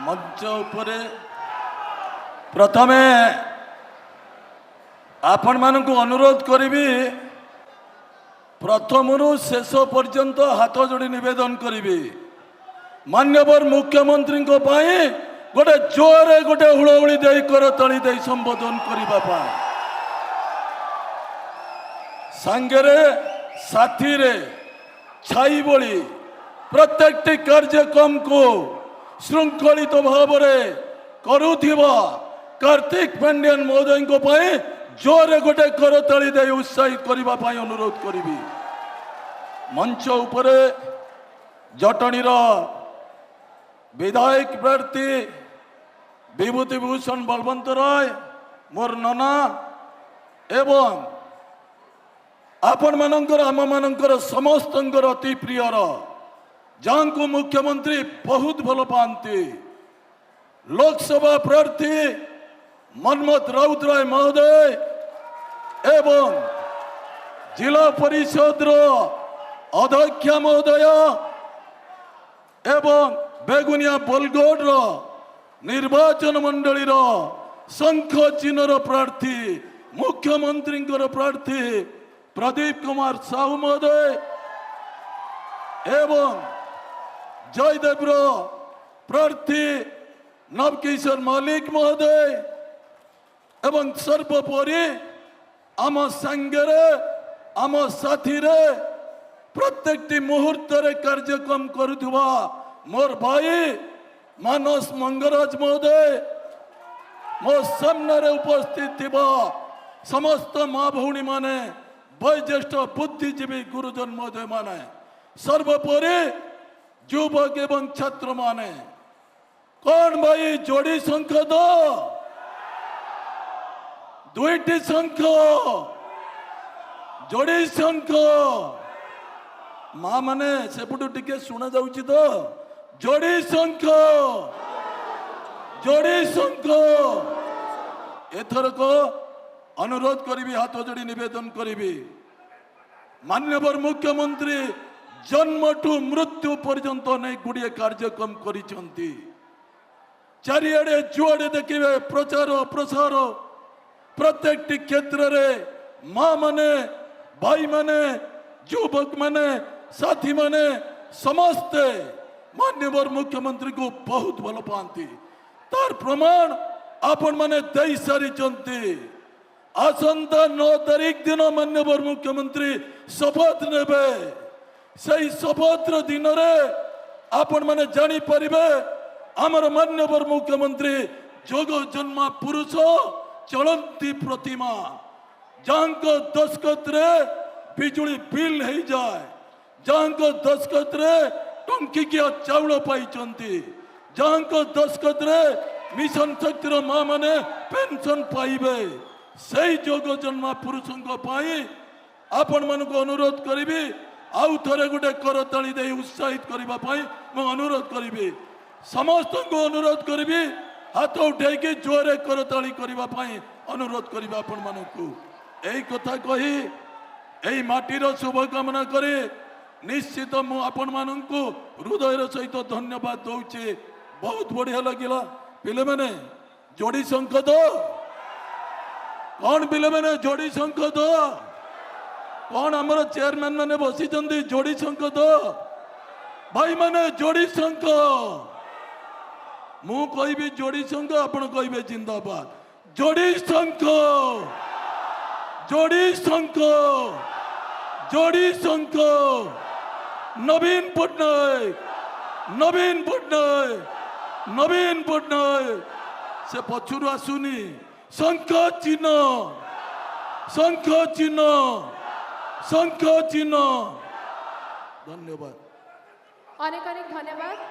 मंच उपरे प्रथमे आपण मानक अनुरोध करी प्रथम शेष पर्यंत हाथ जोड़ी निवेदन करी मान्यवर मुख्यमंत्री गोटे जोरे गोटे हुड़हुड़ी दे कर तली दे संबोधन करने सांगरे साथी रे छाई बोली प्रत्येक कार्यक्रम को श्रृंखलित भाव करुथिबा कार्तिक पांड्यान महोदय को जोरे गोटे करताली दे उत्साहित करने अनुरोध करी मंच उपरे जटणीर विधायक प्रार्थी विभूति भूषण बलवंत राय मोर नना एवं आपण मानकर आम मानकर समस्त अति प्रियर जहाँ को मुख्यमंत्री बहुत भल पाती लोकसभा प्रार्थी मनमथ राउत राय महोदय एवं जिला परिषद अध्यक्ष महोदय एवं बेगुनिया बोलगोड निर्वाचन मंडली शंख चिन्हर प्रार्थी मुख्यमंत्री प्रार्थी प्रदीप कुमार साहू महोदय एवं जयदेव प्रार्थी नवकिशोर मल्लिक महोदय एवं सर्वोपरि आम सांगरे आम साथी रे प्रत्येक मुहूर्त कार्यक्रम करुवा मोर भाई मानस मंगराज महोदय मो सामने उपस्थित थिबा समस्त माँ भौणी माने वयोज्येष्ठ बुद्धिजीवी गुरुजन महोदय माने सर्वोपरि युवक एवं छात्र माने कौन भाई जोड़ी शंख दो दुईटी शंख जोड़ी शंख माँ माने सेपटू टिके शुणा जाउची तो जोड़ी शंख एथर को अनुरोध करी हाथ जोड़ी निवेदन करी मान्यवर मुख्यमंत्री जन्म टू मृत्यु पर्यंत नहीं गुड़िए कार्यक्रम करिसेंती चारिआडे जुआडे देखिए प्रचार प्रसार प्रत्येक क्षेत्र रे माँ माने भाई माने युवक माने साथी माने समस्ते मान्यवर मुख्यमंत्री को बहुत भल पाती तार प्रमाण आपण माने दे सारी आसंता 9 तारीख दिन मान्यवर मुख्यमंत्री शपथ नेबे सही शपथ दिन आपण माने जानी परिबे आमर मान्यवर मुख्यमंत्री जोग जन्मा पुरुष चलंती प्रतिमा जहाँ दस्खत रे बिजुली बिल हो जाए जहाँ दस्खत रे टंकिकिया चाउल पाई जहाँ दस्खत रे मिशन शक्तिर माँ माने पेंशन पाइबे सही जोग जन्मा पुरुषों आपण मान अनुरोध करी आउ थे गोटे करताली दे उत्साहित करने अनुरोध करी समस्त को अनुरोध करी हाथ उठे जोरे करताली करने अनुरोध करी आपण मानू यही कथा कही यही माटीर शुभकामना करे निश्चित मु आपण मानू हृदय सहित धन्यवाद दौचे बहुत बढ़िया लगिला पिले मैंने जोड़ी शंख दो कौन पिले मैंने जोड़ी शंख दो कौन आमर चेयरमैन मैंने बसी जोड़ी शंख दो भाई मैंने जोड़ी शंख मु कहि जोड़ी शंख आपण कहे जिंदाबाद जोड़ी शंख जोड़ी शंख जोड़ी शंख नवीन पट्टनायक नवीन पट्टनायक नवीन पट्टनायक से पछुरु आसुनी शंख चिन्ह शंख चिन्ह शंख चिन्ह धन्यवाद अनेक अनेक धन्यवाद।